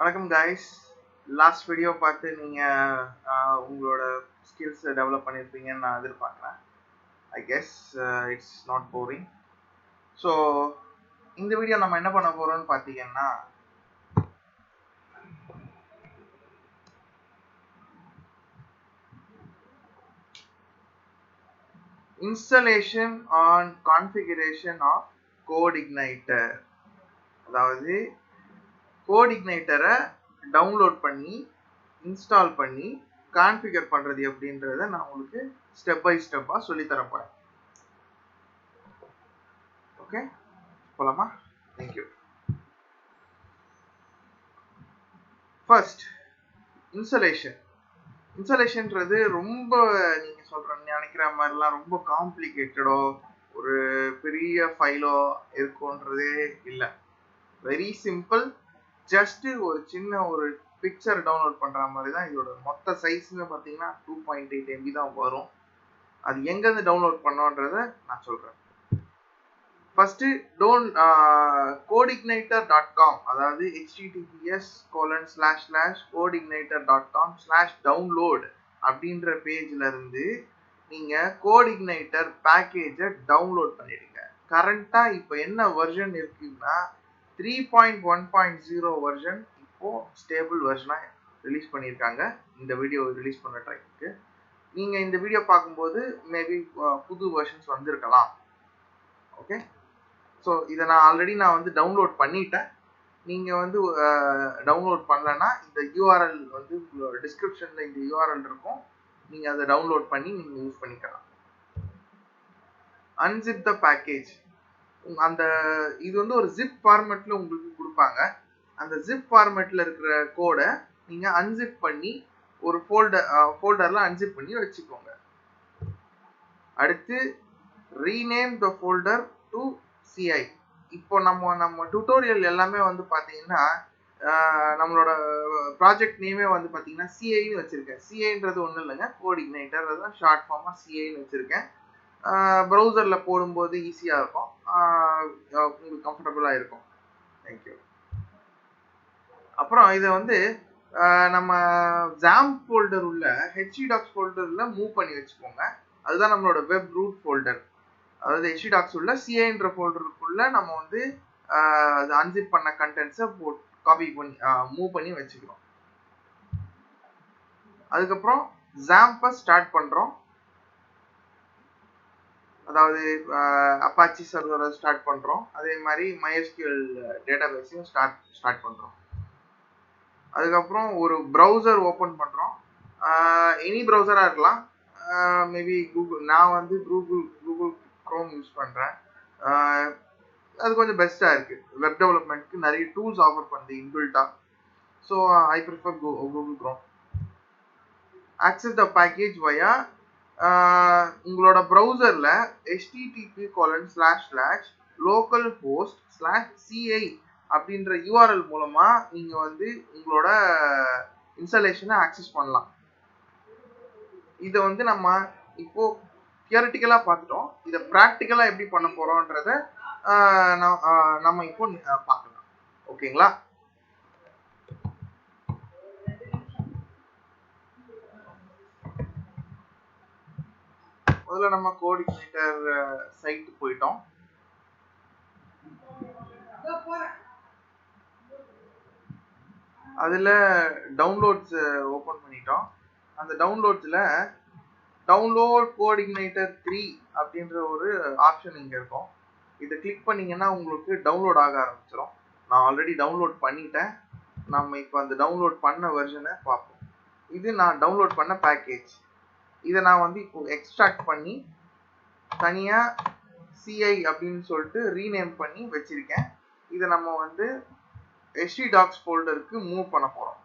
வணக்கம் guys. Last video பார்த்து நீங்கள் உங்களோட ஸ்கில்ஸ் டெவலப் பண்ணியிருப்பீங்கன்னு நான் எதிர்பார்க்குறேன். I guess it's not boring. So இந்த வீடியோ நம்ம என்ன பண்ண போகிறோம்னு பார்த்தீங்கன்னா, installation and configuration of CodeIgniter. அதாவது CodeIgniter-ஐ டவுன்லோட் பண்ணி இன்ஸ்டால் பண்ணி கான்ஃபிகர் பண்ணுறது எப்படின்றத நான் உங்களுக்கு ஸ்டெப் பை ஸ்டெப்பாக சொல்லித்தர போகிறேன். ஓகே, போலாமா? தேங்க்யூ. ஃபர்ஸ்ட், இன்ஸ்டலேஷன்ன்றது ரொம்ப நீங்கள் நினைக்கிற மாதிரிலாம் ரொம்ப காம்ப்ளிகேட்டடோ ஒரு பெரிய ஃபைலோ இருக்குன்றதே இல்லை. Very simple. ஜஸ்ட் ஒரு சின்ன ஒரு பிக்சர் டவுன்லோட் பண்ணுற மாதிரி தான். இதோட மொத்த சைஸ்ன்னு பார்த்தீங்கன்னா 2.8 MB தான் வரும். அது எங்கேருந்து டவுன்லோட் பண்ணோன்றத நான் சொல்கிறேன். ஃபர்ஸ்ட் CodeIgniter.com, அதாவது https://codeigniter.com/download அப்படின்ற பேஜ்ல இருந்து நீங்க CodeIgniter பேக்கேஜை டவுன்லோட் பண்ணிடுங்க. கரண்டா இப்போ என்ன வெர்ஷன் இருக்குன்னா 3.1.0 வெர்ஷன் இப்போ ஸ்டேபிள் வெர்ஷனா ரிலீஸ் பண்ணியிருக்காங்க. இந்த வீடியோ ரிலீஸ் பண்ண டைமுக்கு நீங்க இந்த வீடியோ பார்க்கும்போது மேபி புது வெர்ஷன்ஸ் வந்திருக்கலாம். ஓகே, ஸோ இதை நான் வந்து டவுன்லோட் பண்ணிட்டேன். நீங்கள் டவுன்லோட் பண்ணலன்னா இந்த யூஆர்எல் உங்களோட டிஸ்கிரிப்ஷனில் இந்த யூஆர்எல் இருக்கும். நீங்கள் அதை டவுன்லோட் பண்ணி நீங்கள் யூஸ் பண்ணிக்கலாம். அன்சிப் த பேக்கேஜ். இது ஒரு ஜிப் ஃபார்மேட்டில் உங்களுக்கு கொடுப்பாங்க. அந்த ஜிப் ஃபார்மேட்டில் இருக்கிற கோடை நீங்கள் அன்சிப் பண்ணி ஒரு ஃபோல்டரில் அன்சிப் பண்ணி வச்சுக்கோங்க. அடுத்து rename the folder to CI. இப்போ நம்ம டுட்டோரியல் எல்லாமே பார்த்தீங்கன்னா நம்மளோட ப்ராஜெக்ட் நேமே பார்த்தீங்கன்னா CIன்னு வச்சுருக்கேன். CIன்றது ஒன்றும் இல்லைங்க, CodeIgniter. அதுதான் ஷார்ட் ஃபார்மாக CIன்னு வச்சுருக்கேன். ப்ரௌசரில் போடும்போது ஈஸியாக இருக்கும், உங்களுக்கு கம்ஃபர்டபுளாக இருக்கும். தேங்க்யூ. அப்புறம் இதை நம்ம ஜாம்ப் ஃபோல்டர் உள்ள HEDocs ஃபோல்டரில் மூவ் பண்ணி வச்சுக்கோங்க. அதுதான் நம்மளோட வெப் ரூட் ஃபோல்டர். அதாவது HEDocs உள்ள CIன்ற ஃபோல்டருக்குள்ள நம்ம அன்சிப் பண்ண கண்டென்ட்ஸை காப்பி பண்ணி மூவ் பண்ணி வச்சுக்கிறோம். அதுக்கப்புறம் ஜாம்பை ஸ்டார்ட் பண்ணுறோம். அதாவது அப்பாச்சி சர்வரை ஸ்டார்ட் பண்ணுறோம். அதே மாதிரி MySQL டேட்டாபேஸையும் ஸ்டார்ட் பண்ணுறோம். அதுக்கப்புறம் ஒரு ப்ரௌசர் ஓப்பன் பண்ணுறோம். எனி ப்ரௌசராக இருக்கலாம். மேபி நான் கூகுள் க்ரோம் யூஸ் பண்ணுறேன். அது கொஞ்சம் பெஸ்ட்டாக இருக்குது. வெப் டெவலப்மெண்ட்க்கு நிறைய டூல்ஸ் ஆஃபர் பண்ணுது இன்பில்ட்டாக. So I prefer Google Chrome. Access the package via உங்களோட ப்ரௌசரில் http://localhost/ci அப்படின்ற யூஆர்எல் மூலமாக நீங்கள் உங்களோட இன்ஸ்டாலேஷனை ஆக்சஸ் பண்ணலாம். இதை நம்ம இப்போ தியரிட்டிக்கலாக பார்த்துட்டோம். இதை ப்ராக்டிக்கலாக எப்படி பண்ண போகிறோன்றத நம்ம இப்போ பார்க்கலாம். ஓகேங்களா? முதல்ல நம்ம CodeIgniter சைட் போயிட்டோம். அதில் டவுன்லோட்ஸ் ஓப்பன் பண்ணிட்டோம். அந்த டவுன்லோட்ஸில் டவுன்லோட் CodeIgniter 3 அப்படின்ற ஒரு ஆப்ஷன் இங்கே இருக்கும். இதை கிளிக் பண்ணிங்கன்னா உங்களுக்கு டவுன்லோட் ஆக ஆரம்பிச்சிடும். நான் ஆல்ரெடி டவுன்லோட் பண்ணிட்டேன். நம்ம இப்போ அந்த டவுன்லோட் பண்ண வெர்ஷனை பார்ப்போம். இது நான் டவுன்லோட் பண்ண பேக்கேஜ். இதை நான் இப்போ எக்ஸ்ட்ராக்ட் பண்ணி தனியாக CI அப்படின்னு சொல்லிட்டு ரீநேம் பண்ணி வச்சுருக்கேன். இதை நம்ம HEDocs ஃபோல்டருக்கு மூவ் பண்ண போகிறோம்.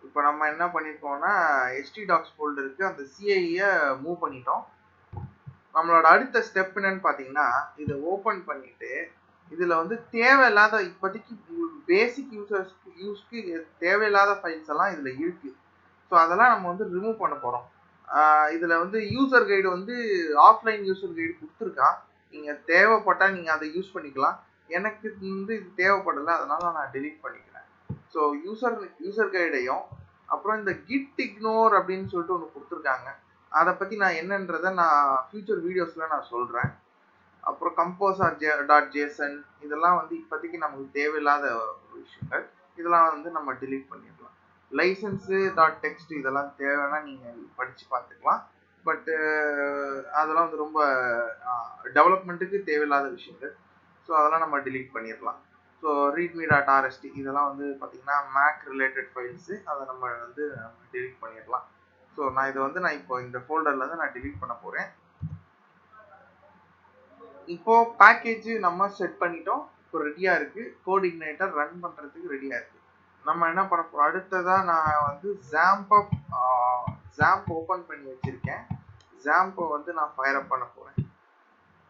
இப்போ நம்ம என்ன பண்ணியிருக்கோம்னா HEDocs ஃபோல்டருக்கு அந்த CI-யை மூவ் பண்ணிட்டோம். நம்மளோட அடுத்த ஸ்டெப் என்னன்னு பார்த்தீங்கன்னா, இதை ஓப்பன் பண்ணிட்டு இதில் தேவையில்லாத இப்போதைக்கு பேசிக் யூஸ்க்கு தேவையில்லாத ஃபைல்ஸ் எல்லாம் இதில் இருக்குது. ஸோ அதெல்லாம் நம்ம வந்து ரிமூவ் பண்ண போகிறோம். இதில் வந்து யூசர் கைடு வந்து ஆஃப்லைன் யூசர் கைடு கொடுத்துருக்கான். நீங்கள் தேவைப்பட்டால் நீங்கள் அதை யூஸ் பண்ணிக்கலாம். எனக்கு வந்து இது தேவைப்படலை, அதனால நான் டெலீட் பண்ணிக்கிறேன். ஸோ யூசர் கைடையும் அப்புறம் இந்த கிட் இக்னோர் அப்படின்னு சொல்லிட்டு ஒன்று கொடுத்துருக்காங்க. அதை பற்றி நான் என்னன்றதை நான் ஃபியூச்சர் வீடியோஸில் நான் சொல்கிறேன். அப்புறம் composer.json இதெல்லாம் வந்து இப்போதைக்கு நமக்கு தேவையில்லாத விஷயங்கள். இதெல்லாம் வந்து நம்ம டெலீட் பண்ணிடலாம். லைசன்ஸு.text இதெல்லாம் தேவைன்னா நீங்கள் படித்து பார்த்துக்கலாம். பட்டு அதெல்லாம் வந்து ரொம்ப டெவலப்மெண்ட்டுக்கு தேவையில்லாத விஷயங்கள். ஸோ அதெல்லாம் நம்ம டெலீட் பண்ணிடலாம். ஸோ readme.rst இதெல்லாம் வந்து பார்த்தீங்கன்னா மேக் ரிலேட்டட் ஃபைல்ஸு, அதை நம்ம வந்து டெலீட் பண்ணிடலாம். ஸோ நான் இதை வந்து இப்போ இந்த ஃபோல்டர்லேருந்து நான் டெலீட் பண்ண போகிறேன். இப்போ பேக்கேஜ் நம்ம செட் பண்ணிட்டோம். இப்போ ரெடியா இருக்கு. கோட் இக்னைட்டர் ரன் பண்றதுக்கு ரெடியா இருக்கு. நம்ம என்ன பண்ண போறோம், அடுத்ததா நான் வந்து XAMPP ஓபன் பண்ணி வச்சிருக்கேன். XAMPP வந்து நான் ஃபயர் அப் பண்ண போறேன்.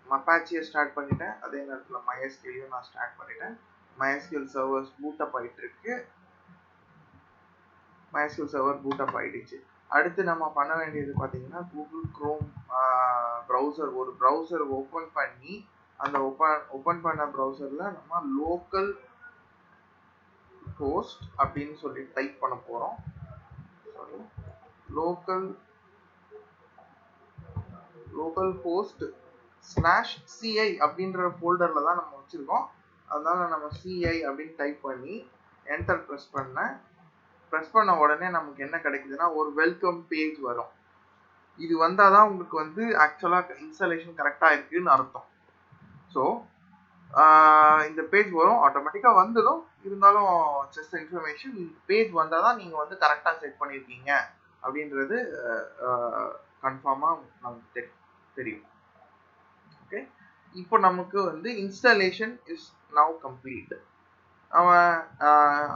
Apache ஸ்டார்ட் பண்ணிட்டேன். அதே நேரத்தில் MySQL நான் ஸ்டார்ட் பண்ணிட்டேன். MySQL சர்வர்ஸ் பூட் அப் ஆயிட்டு இருக்கு. MySQL சர்வர் பூட் அப் ஆயிடுச்சு. அடுத்து நம்ம பண்ண வேண்டியது பார்த்தீங்கன்னா கூகுள் குரோம் ப்ரௌசர், ஒரு ப்ரௌசர் ஓப்பன் பண்ணி அந்த ஓப்பன் பண்ண ப்ரௌசரில் நம்ம லோக்கல் ஹோஸ்ட் அப்படின்னு சொல்லி டைப் பண்ண போகிறோம். லோக்கல் ஹோஸ்ட் /ci அப்படின்ற ஃபோல்டரில் தான் நம்ம வச்சுருக்கோம். அதனால நம்ம CI அப்படின்னு டைப் பண்ணி என்டர் ப்ரெஸ் பண்ண உடனே நமக்கு என்ன கிடைக்குதுன்னா ஒரு வெல்கம் பேஜ் வரும். இது வந்தால் தான் உங்களுக்கு வந்து ஆக்சுவலாக இன்ஸ்டாலேஷன் கரெக்டாக இருக்குன்னு அர்த்தம். ஸோ இந்த பேஜ் வரும், ஆட்டோமேட்டிக்காக வந்துடும். இருந்தாலும் ஜஸ்ட் இன்ஃபர்மேஷன், இந்த பேஜ் வந்தால் தான் நீங்கள் வந்து கரெக்டாக செட் பண்ணியிருக்கீங்க அப்படின்றது கன்ஃபார்மாக நமக்கு தெரியும். ஓகே, இப்போ நமக்கு வந்து இன்ஸ்டாலேஷன் இஸ் நவ் கம்ப்ளீட். அவன்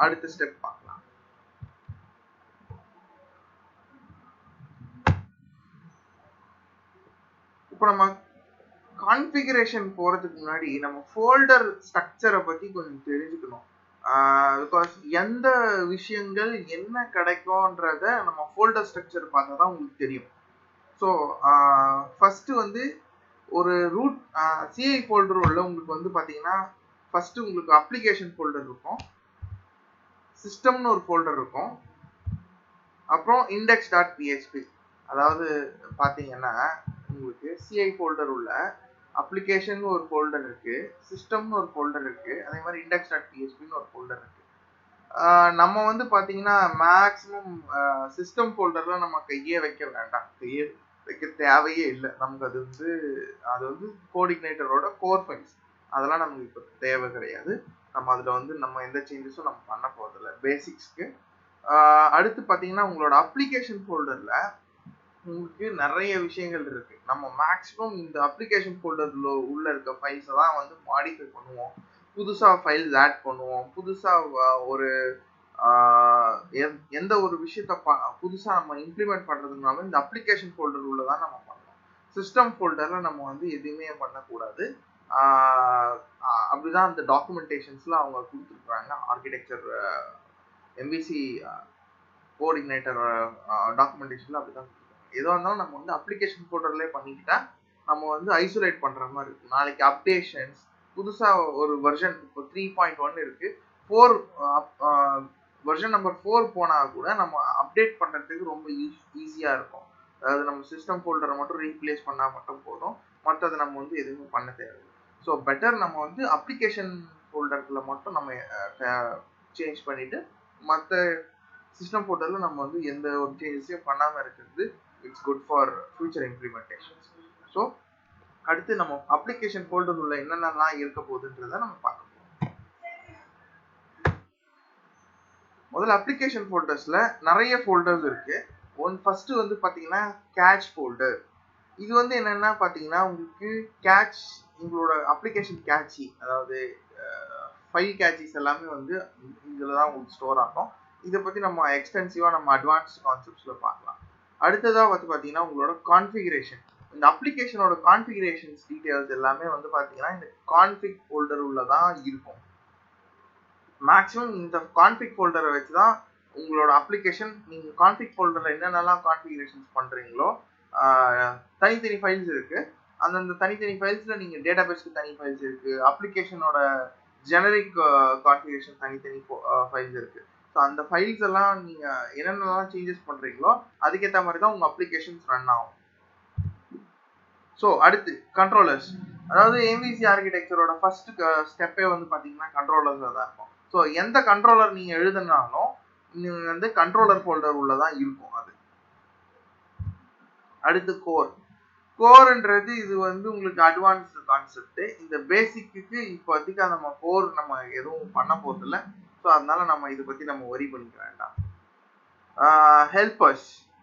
அடுத்த ஸ்டெப் பார்க்கலாம். இப்போ நம்ம கான்ஃபிகரேஷன் போகிறதுக்கு முன்னாடி நம்ம ஃபோல்டர் ஸ்ட்ரக்சரை பற்றி கொஞ்சம் தெரிஞ்சுக்கணும். பிகாஸ் எந்த விஷயங்கள் என்ன கிடைக்கும்ன்றத நம்ம ஃபோல்டர் ஸ்ட்ரக்சர் பார்த்தா தான் உங்களுக்கு தெரியும். ஸோ ஃபஸ்ட்டு வந்து ஒரு ரூட் CI ஃபோல்டர் உள்ள உங்களுக்கு வந்து பார்த்தீங்கன்னா ஃபஸ்ட்டு உங்களுக்கு அப்ளிகேஷன் ஃபோல்டர் இருக்கும், சிஸ்டம்னு ஒரு ஃபோல்டர் இருக்கும், அப்புறம் index.php. அதாவது பார்த்தீங்கன்னா உங்களுக்கு CI ஃபோல்டர் உள்ள அப்ளிகேஷன் ஒரு ஃபோல்டர் இருக்கு, சிஸ்டம்னு ஒரு ஃபோல்டர் இருக்கு, அதே மாதிரி index.phpன்னு ஒரு ஃபோல்டர் இருக்கு. நம்ம வந்து பார்த்தீங்கன்னா மேக்ஸிமம் சிஸ்டம் ஃபோல்டர்ல நம்ம கையே வைக்க வேண்டாம், கையே வைக்க தேவையே இல்லை. நமக்கு அது வந்து கோட் இக்னைட்டரோட கோர் ஃபைல்ஸ், அதெல்லாம் நமக்கு இப்போ தேவை கிடையாது. நம்ம அதில் வந்து நம்ம எந்த சேஞ்சஸும் நம்ம பண்ண போகிறதில்ல பேசிக்ஸ்க்கு. அடுத்து பார்த்தீங்கன்னா உங்களோட அப்ளிகேஷன் ஃபோல்டரில் உங்களுக்கு நிறைய விஷயங்கள் இருக்கு. நம்ம மேக்ஸிமம் இந்த அப்ளிகேஷன் ஃபோல்டர்ல உள்ள இருக்க ஃபைல்ஸை தான் வந்து மாடிஃபை பண்ணுவோம், புதுசாக ஃபைல்ஸ் ஆட் பண்ணுவோம், புதுசாக ஒரு எந்த ஒரு விஷயத்த புதுசாக நம்ம இம்ப்ளிமெண்ட் பண்ணுறதுனாலும் இந்த அப்ளிகேஷன் ஃபோல்டர் உள்ள தான் நம்ம பண்ணணும். சிஸ்டம் ஃபோல்டரில் நம்ம வந்து எதுவுமே பண்ணக்கூடாது. அப்படிதான் அந்த டாக்குமெண்டேஷன்ஸில் அவங்க கொடுத்துருக்குறாங்க. ஆர்கிடெக்சர் MVC கோட் இக்னைட்டர் டாக்குமெண்டேஷனில் அப்படி தான். எதுவாக இருந்தாலும் நம்ம வந்து அப்ளிகேஷன் ஃபோல்டர்லேயே பண்ணிக்கிட்டா நம்ம வந்து ஐசோலேட் பண்ணுற மாதிரி இருக்கும். நாளைக்கு அப்டேஷன்ஸ் புதுசாக ஒரு வெர்ஷன், இப்போ 3.1 இருக்கு, 4 வெர்ஷன் நம்பர் 4 போனால் கூட நம்ம அப்டேட் பண்ணுறதுக்கு ரொம்ப ஈஸியாக இருக்கும். அதாவது நம்ம சிஸ்டம் ஃபோல்டரை மட்டும் ரீப்ளேஸ் பண்ணால் மட்டும் போதும், மற்றதை நம்ம வந்து எதுவுமே பண்ண தேவையில்லை. ஸோ பெட்டர் நம்ம வந்து அப்ளிகேஷன் ஃபோல்டரில் மட்டும் நம்ம சேஞ்ச் பண்ணிவிட்டு மற்ற சிஸ்டம் ஃபோல்டரில் நம்ம வந்து எந்த ஒரு சேஞ்சஸையும் பண்ணாமல் இருக்கிறது it's good for future implementations. So அடுத்து நம்ம அப்ளிகேஷன் ஃபோல்டர் உள்ள என்னென்னலாம் இருக்க போகுதுன்றதை நம்ம பார்க்க போகிறோம். முதல்ல அப்ளிகேஷன் ஃபோல்டர்ஸில் நிறைய ஃபோல்டர்ஸ் இருக்கு. ஃபர்ஸ்ட் வந்து பார்த்தீங்கன்னா கேட்ச் ஃபோல்டர். இது வந்து என்னென்னா பார்த்தீங்கன்னா உங்களுக்கு உங்களோட அப்ளிகேஷன் கேட்சி, அதாவது ஃபைல் கேட்சிஸ் எல்லாமே வந்து இதில் தான் உங்களுக்கு ஸ்டோர் ஆகும். இதை பற்றி நம்ம எக்ஸ்டென்சிவாக நம்ம அட்வான்ஸ்ட் கான்செப்ட்ஸில் பார்க்கலாம். அடுத்ததாக வந்து பார்த்தீங்கன்னா உங்களோட கான்ஃபிகரேஷன். இந்த அப்ளிகேஷனோட கான்ஃபிகரேஷன்ஸ் டீட்டெயில்ஸ் எல்லாமே வந்து பார்த்தீங்கன்னா இந்த கான்ஃபிக் ஃபோல்டர் உள்ள தான் இருக்கும். மேக்ஸிமம் இந்த கான்ஃபிக் ஃபோல்டரை வச்சு தான் உங்களோட அப்ளிகேஷன் நீங்கள் கான்ஃபிக் ஃபோல்டரில் என்னென்னலாம் கான்ஃபிகரேஷன்ஸ் பண்ணுறீங்களோ தனித்தனி ஃபைல்ஸ் இருக்குது. அந்தந்த தனித்தனி ஃபைல்ஸில் நீங்கள் டேட்டாபேஸ்க்கு தனி ஃபைல்ஸ் இருக்குது, அப்ளிகேஷனோட ஜெனரிக் கான்ஃபிகரேஷன் தனித்தனி ஃபைல்ஸ் இருக்குது. ஸோ அந்த ஃபைல்ஸ் எல்லாம் நீங்கள் என்னென்னலாம் சேஞ்சஸ் பண்ணுறீங்களோ அதுக்கேற்ற மாதிரி தான் உங்கள் அப்ளிகேஷன்ஸ் ரன் ஆகும். ஸோ அடுத்து கண்ட்ரோலர்ஸ், அதாவது MVC ஆர்கிடெக்சரோட ஃபர்ஸ்ட் ஸ்டெப்பே வந்து பார்த்தீங்கன்னா கண்ட்ரோலர்ஸ் தான் இருக்கும். ஸோ எந்த கண்ட்ரோலர் நீங்கள் எழுதுனாலும் நீங்கள் வந்து கண்ட்ரோலர் ஃபோல்டர் உள்ளதான் இருக்கும் அது. அடுத்து கோர்ன்றது இது வந்து உங்களுக்கு அட்வான்ஸ்டு கான்செப்ட். இந்த பேசிக்கு இப்போதைக்கு நம்ம கோர் நம்ம எதுவும் பண்ண போதில்லை. ஸோ அதனால நம்ம இதை பற்றி நம்ம ஒரி பண்ணிக்க வேண்டாம்.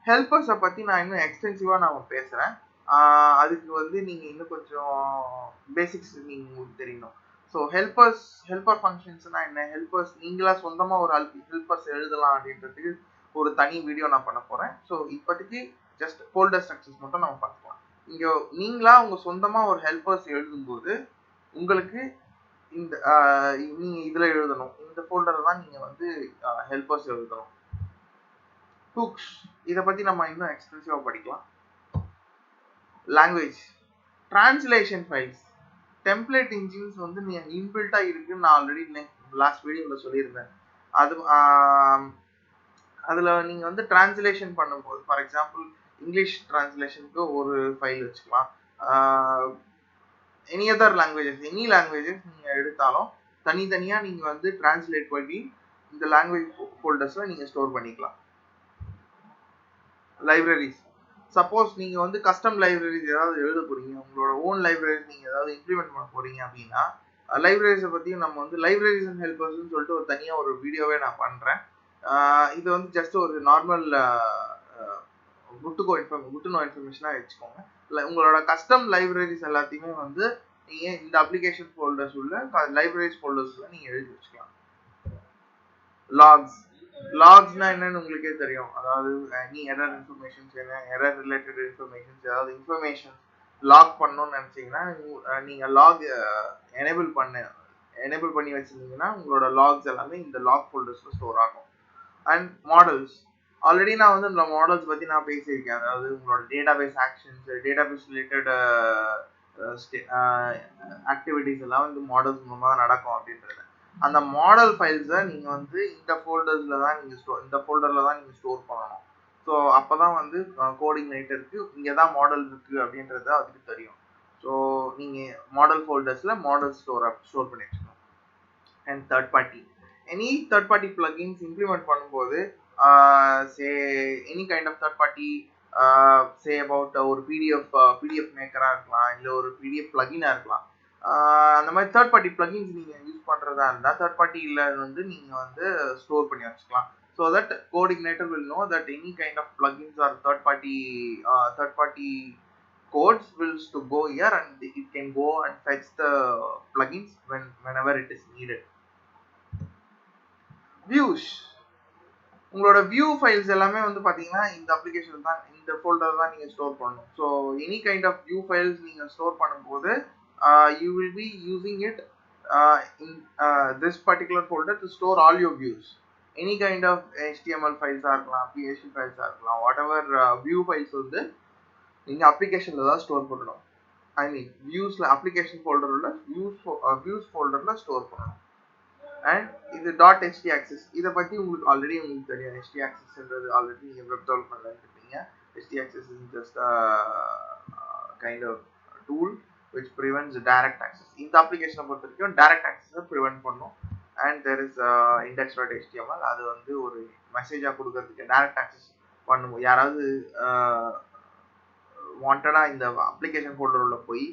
ஹெல்பர்ஸை பற்றி நான் இன்னும் எக்ஸ்டென்சிவாக நான் பேசுகிறேன். அதுக்கு வந்து நீங்கள் இன்னும் கொஞ்சம் பேசிக்ஸ் நீங்கள் உங்களுக்கு தெரியணும். ஸோ ஹெல்பர் ஃபங்க்ஷன்ஸ்னால் என்ன, ஹெல்பர்ஸ் நீங்களா சொந்தமாக ஒரு ஹெல்பர்ஸ் எழுதலாம் அப்படின்றதுக்கு ஒரு தனி வீடியோ நான் பண்ண போகிறேன். ஸோ இப்போதைக்கு ஜஸ்ட் ஃபோல்டர் ஸ்ட்ரக்சர்ஸ் மட்டும் நம்ம பார்க்கலாம். இங்கே நீங்களா உங்கள் சொந்தமாக ஒரு ஹெல்பர்ஸ் எழுதும்போது உங்களுக்கு இந்த நீங்கள் இதில் எழுதணும், இந்த ஃபோல்டரை தான் நீங்கள் வந்து ஹெல்பர்ஸ் எழுதணும். ஹூக்ஸ் இதை பற்றி நம்ம இன்னும் எக்ஸ்டென்சிவாக படிக்கலாம். Language, translation files, template engines வந்து நீங்கள் இன்பில்ட்டாக இருக்குன்னு நான் ஆல்ரெடி லாஸ்ட் வீடியோவில் சொல்லியிருந்தேன். அது அதில் நீங்கள் வந்து டிரான்ஸ்லேஷன் பண்ணும்போது ஃபார் எக்ஸாம்பிள் இங்கிலீஷ் டிரான்ஸ்லேஷனுக்கு ஒரு ஃபைல் வச்சுக்கலாம். எனி அதர் லாங்குவேஜஸ் நீங்கள் எடுத்தாலும் தனித்தனியாக நீங்கள் வந்து டிரான்ஸ்லேட் பண்ணி இந்த லாங்குவேஜ் ஃபோல்டர்ஸில் நீங்கள் ஸ்டோர் பண்ணிக்கலாம். லைப்ரரிஸ், சப்போஸ் நீங்கள் வந்து கஸ்டம் லைப்ரரிஸ் ஏதாவது எழுத போகிறீங்க, உங்களோட ஓன் லைப்ரரிஸ் நீங்கள் ஏதாவது இம்ப்ளிமெண்ட் பண்ண போகிறீங்க அப்படின்னா லைப்ரரிஸை பற்றியும் நம்ம வந்து லைப்ரரிஸ் அண்ட் ஹெல்பர்ஸ்ன்னு சொல்லிட்டு ஒரு தனியாக ஒரு வீடியோவே நான் பண்ணுறேன். இது வந்து ஜஸ்ட் ஒரு நார்மல் குட் நோ இன்ஃபர்மேஷனாக வச்சுக்கோங்க. இல்லை உங்களோட கஸ்டம் லைப்ரரிஸ் எல்லாத்தையுமே வந்து நீங்கள் இந்த அப்ளிகேஷன் ஃபோல்டர்ஸ் உள்ள லைப்ரரிஸ் ஃபோல்டர்ஸில் நீங்கள் எழுதி வச்சுக்கலாம். லாக்ஸ்னா என்னன்னு உங்களுக்கே தெரியும். அதாவது நீ எரர் இன்ஃபர்மேஷன்ஸ் என்ன, எரர் ரிலேட்டட் இன்ஃபர்மேஷன்ஸ், ஏதாவது இன்ஃபர்மேஷன் லாக் பண்ணணும்னு நினச்சிங்கன்னா நீங்கள் லாக் எனேபிள் பண்ணி வச்சுருந்தீங்கன்னா உங்களோட லாக்ஸ் எல்லாமே இந்த லாக் ஃபோல்டர்ஸில் ஸ்டோர் ஆகும். அண்ட் மாடல்ஸ், ஆல்ரெடி நான் வந்து இந்த மாடல்ஸ் பற்றி நான் பேசியிருக்கேன். அதாவது உங்களோட database actions, database related activities எல்லாம் வந்து மாடல்ஸ் மூலமாக தான் நடக்கும் அப்படின்றது. அந்த மாடல் ஃபைல்ஸை நீங்கள் வந்து இந்த ஃபோல்டரில் தான் நீங்கள் ஸ்டோர் பண்ணணும். ஸோ அப்போ தான் வந்து கோஆர்டினேட்டருக்கு இங்கே தான் மாடல் இருக்குது அப்படின்றது அதுக்கு தெரியும். ஸோ நீங்கள் மாடல் ஃபோல்டர்ஸில் மாடல் ஸ்டோர் பண்ணி வச்சுக்கணும். And any third party plugins implement பண்ணும்போது any kind of third party about ஒரு பிடிஎஃப் மேக்கராக இருக்கலாம், இல்லை ஒரு பிடிஎஃப் பிளகினாக இருக்கலாம். அந்த மாதிரி தேர்ட் பார்ட்டி பிளகின்ஸ் நீங்கள் யூஸ் பண்ணுறதா இருந்தால் தேர்ட் பார்ட்டியில் வந்து நீங்கள் வந்து ஸ்டோர் பண்ணி வச்சுக்கலாம். So that coordinator will know that any kind of plugins or third party codes wills to go here and it can go and fetch the plugins whenever it is needed. Views, உங்களோட view files எல்லாமே வந்து பார்த்தீங்கன்னா இந்த application தான், இந்த folder தான் நீங்கள் store பண்ணணும். So any kind of view files நீங்கள் ஸ்டோர் பண்ணும்போது you will be using it in this particular folder to store all your views. Any kind of HTML files இருக்கலாம், PHP files இருக்கலாம், whatever view files வந்து நீங்கள் அப்ளிகேஷனில் தான் store பண்ணணும். ஐ மீன் வியூஸில் application ஃபோல்டரில் views ஃபோல்டரில் store பண்ணணும். அண்ட் இது .htaccess, இதை பற்றி ஆல்ரெடி உங்களுக்கு தெரியும். htaccessன்றது ஆல்ரெடி நீங்கள் வெப் டெவலப்மெண்ட்டில் இருக்கீங்க. htaccess is just a kind of tool which prevents direct access. இந்த அப்ளிகேஷனை பொறுத்த வரைக்கும் direct access ப்ரிவென்ட் பண்ணும். அண்ட் there is index.html, அது வந்து ஒரு மெசேஜாக கொடுக்கறதுக்கு direct access பண்ணும். யாராவது வாண்டடாக இந்த அப்ளிகேஷன் ஃபோல்டரில் போய்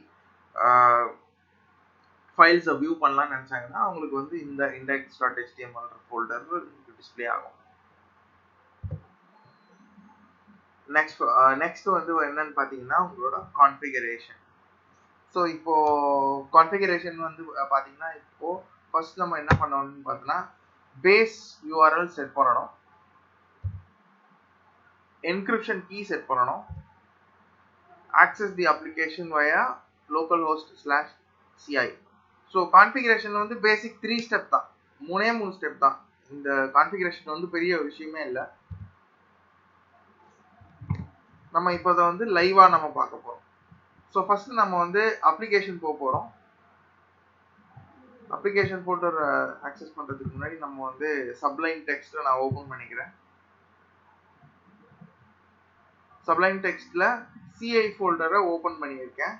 ஃபைல்ஸை வியூ பண்ணலாம்னு நினச்சாங்கன்னா அவங்களுக்கு வந்து இந்த index.html ஃபோல்டர் டிஸ்பிளே ஆகும். நெக்ஸ்ட் வந்து என்னன்னு பார்த்தீங்கன்னா உங்களோட கான்ஃபிகரேஷன். ஸோ இப்போது கான்ஃபிகரேஷன் வந்து பார்த்தீங்கன்னா இப்போது ஃபர்ஸ்ட் நம்ம என்ன பண்ணணும்னு பார்த்தோன்னா பேஸ் யூஆர்எல் செட் பண்ணணும், என்கிரிப்ஷன் கீ செட் பண்ணணும், access the application via localhost/ci. So configuration வந்து பேசிக் 3 ஸ்டெப் தான், 3 ஸ்டெப் தான். இந்த கான்ஃபிகரேஷன் வந்து பெரிய விஷயமே இல்லை. நம்ம இப்போ அதை வந்து லைவா நம்ம பார்க்க போறோம். ஸோ ஃபர்ஸ்ட் நம்ம வந்து அப்ளிகேஷன் போக போறோம். அப்ளிகேஷன் ஃபோல்டர் ஆக்சஸ் பண்றதுக்கு முன்னாடி நம்ம வந்து சப்ளைம் டெக்ஸ்ட் நான் ஓபன் பண்ணிக்கிறேன். சப்ளைம் டெக்ஸ்ட்ல சிஐ ஃபோல்டரை ஓபன் பண்ணியிருக்கேன்.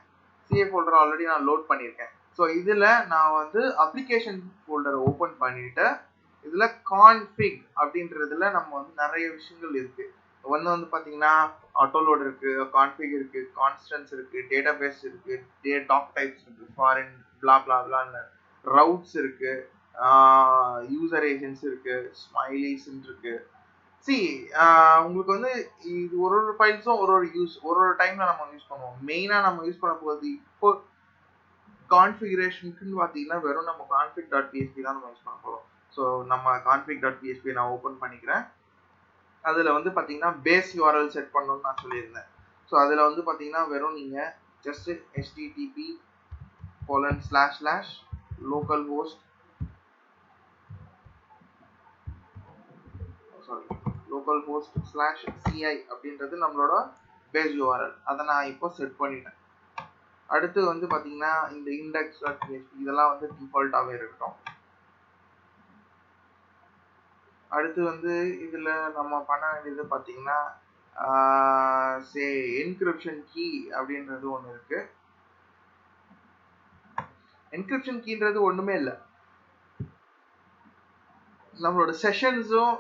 சிஐ ஃபோல்டர் ஆல்ரெடி நான் லோட் பண்ணியிருக்கேன். ஸோ இதுல நான் வந்து அப்ளிகேஷன் ஃபோல்டரை ஓபன் பண்ணிட்டு இதுல கான்ஃபிக் அப்படின்றதுல நம்ம வந்து நிறைய விஷயங்கள் இருக்கு. ஒன்று வந்து பார்த்தீங்கன்னா ஆட்டோலோட் இருக்கு, கான்ஃபிக் இருக்கு, கான்ஸ்டன்ஸ் இருக்கு, டேட்டாபேஸ் இருக்கு, டாக் டைப்ஸ் இருக்கு, ஃபாரின் பிளா பிளா பிளான்னு ரவுட்ஸ் இருக்கு, யூசர் ஏஜென்ட்ஸ் இருக்கு, ஸ்மைலிஸ் இருக்கு. சி உங்களுக்கு வந்து இது ஒரு ஃபைல்ஸும் ஒரு டைம்ல நம்ம யூஸ் பண்ணுவோம். மெயினா நம்ம யூஸ் பண்ண போகிறது இப்போ கான்ஃபிகரேஷனுக்குன்னு பார்த்தீங்கன்னா வெறும் நம்ம config.php தான் நம்ம யூஸ் பண்ண போறோம். ஸோ நம்ம config.php நான் ஓப்பன் பண்ணிக்கிறேன். அதில் வந்து பார்த்தீங்கன்னா பேஸ் யூஆர்எல் செட் பண்ணணும்னு நான் சொல்லியிருந்தேன். ஸோ அதில் வந்து பார்த்தீங்கன்னா வெறும் நீங்கள் ஜஸ்ட் http://localhost/ci அப்படின்றது நம்மளோட பேஸ் யூஆர்எல். அதை நான் இப்போ செட் பண்ணிட்டேன். அடுத்து வந்து பார்த்தீங்கன்னா இந்த index.php இதெல்லாம் வந்து டிஃபால்ட்டாகவே இருக்கட்டும். அடுத்து வந்து இதில் நம்ம பண்ண வேண்டியது பார்த்தீங்கன்னா என்கிரிப்ஷன் கீ அப்படின்றது ஒன்று இருக்கு. என்கிரிப்ஷன் கீன்றது ஒன்றுமே இல்லை, நம்மளோட செஷன்ஸும்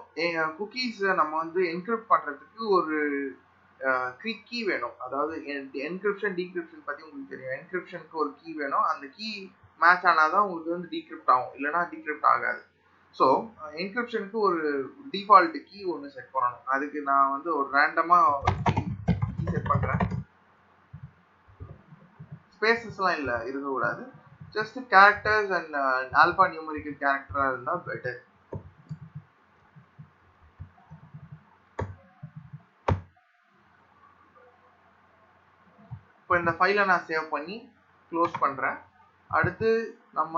குக்கீஸை நம்ம வந்து என்கிரிப்ட் பண்ணுறதுக்கு ஒரு கீ வேணும். அதாவது என்கிரிப்ஷன் டீக்ரிப்ஷன் பற்றி உங்களுக்கு தெரியும். என்கிரிப்ஷனுக்கு ஒரு கீ வேணும். அந்த கீ மேட்ச் ஆனால் தான் உங்களுக்கு வந்து டீக்ரிப்ட் ஆகும், இல்லைனா டீக்ரிப்ட் ஆகாது. ஸோ என்கிரிப்ஷனுக்கு ஒரு டிஃபால்ட் கீ ஒன்று செட் பண்ணணும். அதுக்கு நான் வந்து ஒரு ரேண்டமாக கீ செட் பண்ணுறேன். ஸ்பேசஸ்லாம் இல்லை, இருக்கக்கூடாது. Just characters and alpha numerical கேரக்டராக இருந்தால் பெட்டர். இப்போ இந்த ஃபைலை நான் சேவ் பண்ணி க்ளோஸ் பண்ணுறேன். அடுத்து நம்ம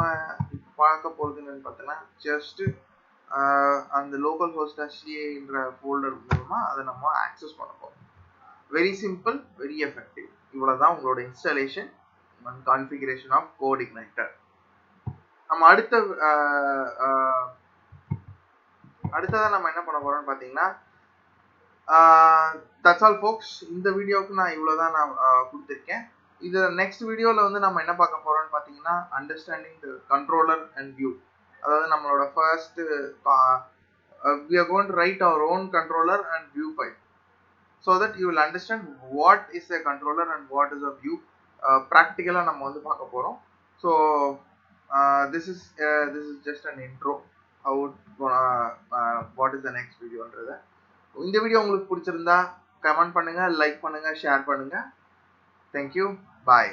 பார்க்க போகிறது என்னன்னு பார்த்தோன்னா ஜஸ்ட்டு அந்த லோக்கல் ஹோஸ்ட்.ca ஃபோல்டர் மூலமாக அதை நம்ம ஆக்சஸ் பண்ண போகிறோம். Very simple, very effective. இவ்வளோதான் உங்களோட இன்ஸ்டாலேஷன் அண்ட் கான்ஃபிகரேஷன் ஆஃப் கோடிக்னைட்டர். நம்ம அடுத்ததான் நம்ம என்ன பண்ண போகிறோம்னு பார்த்தீங்கன்னா தட்ஸ் ஆல் ஃபோக்ஸ். இந்த வீடியோவுக்கு நான் இவ்வளோதான் நான் கொடுத்துருக்கேன். இது நெக்ஸ்ட் வீடியோவில் வந்து நம்ம என்ன பார்க்க போகிறோம்னு பார்த்தீங்கன்னா understanding the controller and view. அதாவது நம்மளோட first we are going to write our own controller and view file so that you will understand what is a controller and what is a view. Practically நம்ம வந்து பார்க்க போகிறோம். So this is just an intro how what is the next videoன்றதை. இந்த video உங்களுக்கு பிடிச்சிருந்தா comment பண்ணுங்க, like பண்ணுங்க, share பண்ணுங்க. Thank you. Bye.